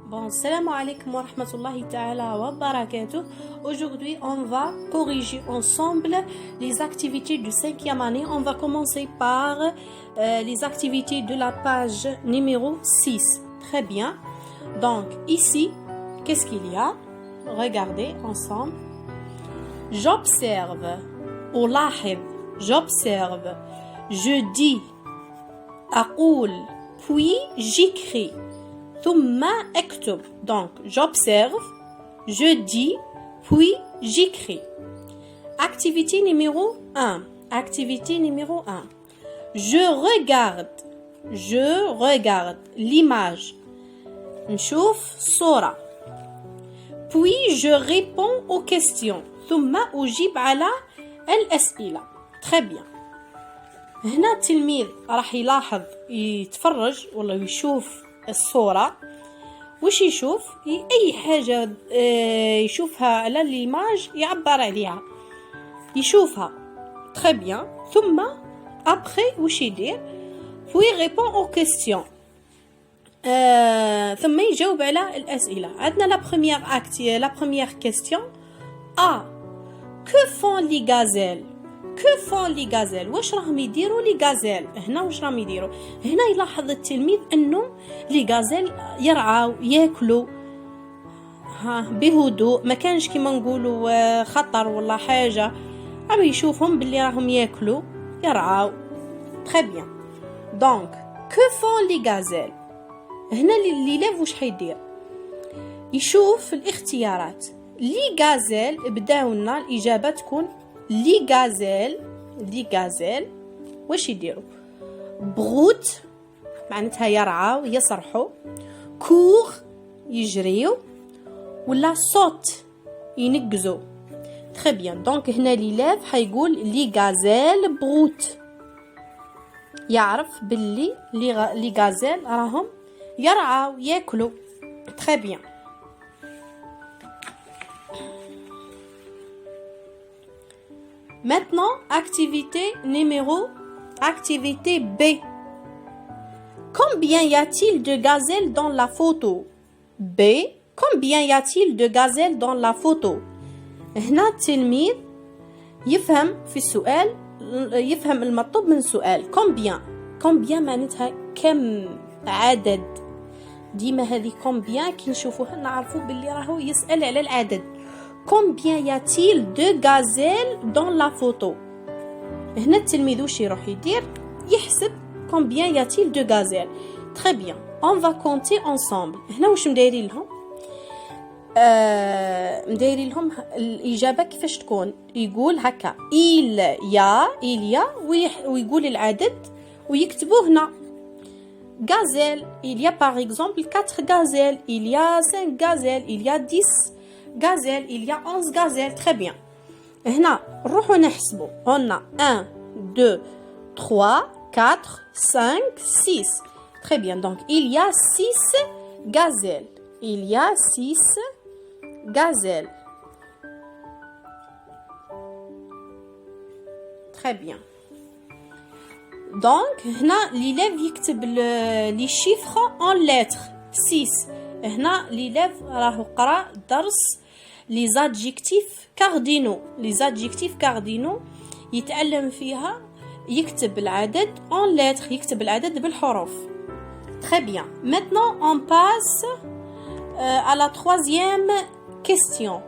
Bon, salam alaikum wa rahmatullahi ta'ala wa barakatuh. Aujourd'hui, on va corriger ensemble les activités du 5e année. On va commencer par les activités de la page numéro 6. Très bien. Donc, ici, qu'est-ce qu'il y a? Regardez ensemble. J'observe. ألاحظ. J'observe. Je dis. أقول. Puis, j'écris. ثم اكتب. Donc, j'observe, je dis, puis j'écris. Activité numéro 1. Activité numéro 1. Je regarde l'image. نشوف صورة. Puis je réponds aux questions. ثم أجيب على الأسئلة. Très bien. هنا التلميذ راح يلاحظ يتفرج ولا يشوف الصورة. وش يشوف؟ أي حاجة يشوفها على الإيماج يعبر عليها، يشوفها. très bien. ثم après وش يدير؟ puis répond aux questions. ثم يجاوب على الأسئلة. عندنا la première question. que font les gazelles? Que font les gazelles؟ واش راهم يديروا لي غازيل؟ هنا واش راهم يديروا؟ هنا يلاحظ التلميذ انه لي غازيل يرعاو ياكلوا بهدوء، ما كانش كيما نقولوا خطر ولا حاجه، عم يشوفهم باللي راهم ياكلوا يرعاو. très bien. donc que font les gazelles؟ هنا الليلاف واش حيدير؟ يشوف الاختيارات. لي غازيل بداو لنا الاجابه تكون لي غازيل واش يديروا؟ بروت معناتها يرعاو يسرحوا، كور يجريو، ولا صوت ينقزوا. très bien. donc هنا ليلاف حيقول لي غازيل بروت، يعرف باللي لي غازيل راهم يرعاو ياكلوا. très bien. Maintenant, activité B. Combien y a-t-il de gazelles dans la photo? B. Combien y a-t-il de gazelles dans la photo? هنا التلميذ يفهم في السؤال، يفهم المطلوب من السؤال. combien معناتها كم، عدد. ديما هذه combien كي نشوفوها نعرفوا باللي راهو يسأل على العدد. Combien y a-t-il de gazelles dans la photo؟ هنا التلميذ واش يروح يدير؟ يحسب combien y a-t-il de gazelles. très bien. on va compter ensemble. هنا واش مدايرين لهم؟ مدايرين لهم الإجابة كيفاش تكون؟ يقول هكا il y a ويقول العدد ويكتبوه هنا. gazelle, il y a par exemple 4 gazelles, il y a 5 gazelles, il y a 10 gazelles, il y a 11 gazelles. très bien. هنا نروحوا نحسبوا. on a 1 2 3 4 5 6. très bien. donc il y a 6 gazelles. il y a 6 gazelles. très bien. donc هنا l'élève يكتب les chiffres en lettres. 6. هنا l'élève راهو قرأ درس les adjectifs cardinaux يتعلم فيها يكتب العدد en lettres، يكتب العدد بالحروف. très bien. maintenant on passe à la troisième question.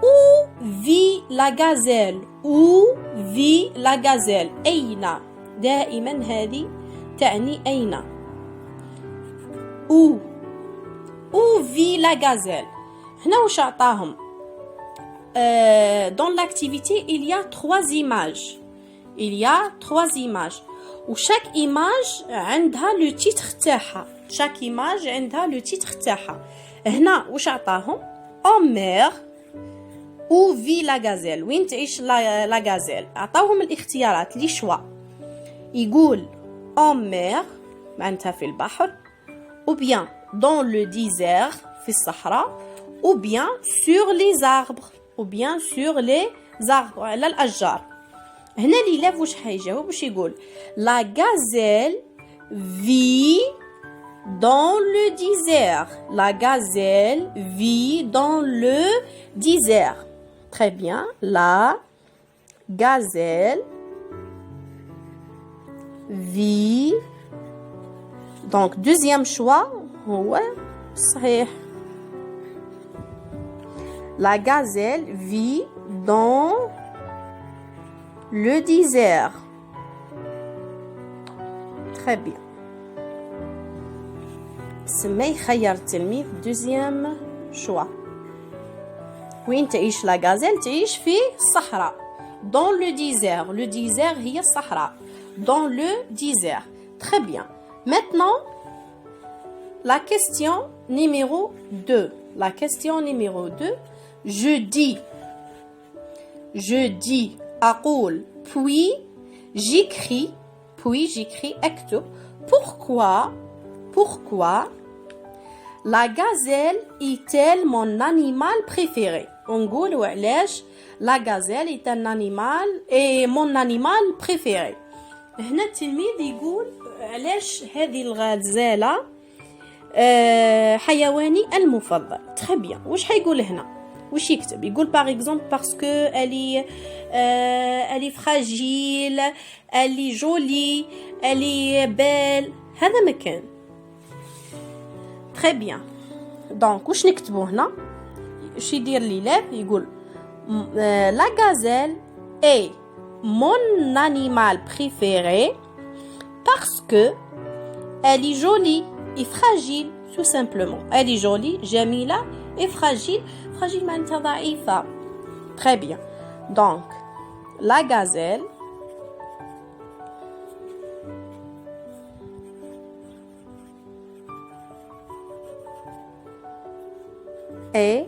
où vit la gazelle? أين؟ دائما هذه تعني أين. où vit la gazelle. هنا واش عطاهم؟ dans l'activité il y a 3 images. وشاك image عندها لو تيتر تاعها. هنا واش عطاهم؟ en mer. où vit la gazelle؟ وين تعيش لا غازيل؟ عطاوهم الاختيارات لي شوا. يقول en mer معناتها في البحر، ou bien dans le désert في الصحراء، ou bien sur les arbres على الأشجار. هنا l'élève واش حيجاوب؟ واش يقول؟ la gazelle vit dans le désert. La gazelle vit dans le désert. Très bien. La gazelle vit. Donc, deuxième choix. Ouais, صحيح. La gazelle vit dans le désert. Très bien. سمي خير التلميذ deuxième choix. وين تعيش لا غازيل؟ تعيش في الصحراء. Dans le désert. Le désert هي الصحراء. Dans le désert. Très bien. Maintenant, la question numéro 2. La question numéro 2. Je dis, أقول, puis j'écris, أكتب. Pourquoi la gazelle est-elle mon animal préféré? نقول وعلاش la gazelle est un animal et mon animal préféré. هنا التلميذ يقول علاش هذه الغزالة حيواني المفضل. Très bien. واش حيقول هنا؟ واش يكتب؟ يقول par exemple parce que elle est fragile, elle est jolie, elle est belle. هذا مكان. Très bien. Donc واش نكتبو هنا؟ واش يدير لي لاب؟ يقول la gazelle est mon animal préféré parce que elle est jolie et fragile, tout simplement. Elle est jolie, جميلة et fragile. Fragile معناتها ضعيفة. Très bien. Donc, la gazelle est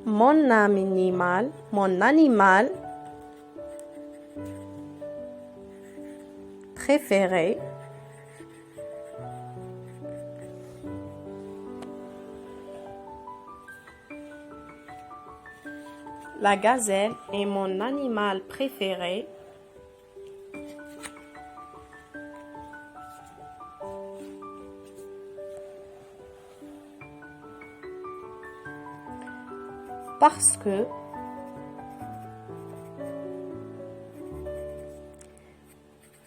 mon animal préféré La gazelle est mon animal préféré parce que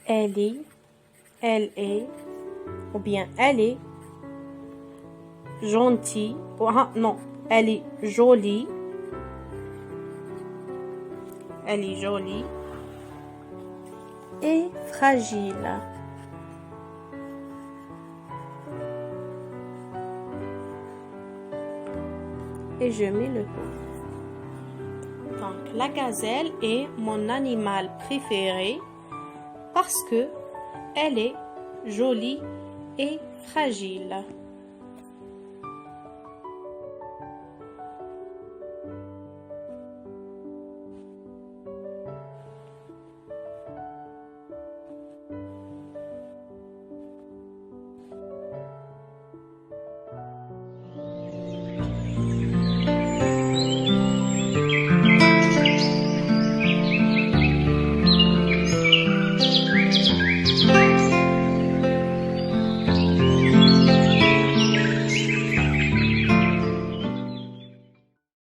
elle est, ou bien elle est gentille, non, elle est jolie. Elle est jolie et fragile. Et je mets le point. Donc, la gazelle est mon animal préféré parce que elle est jolie et fragile.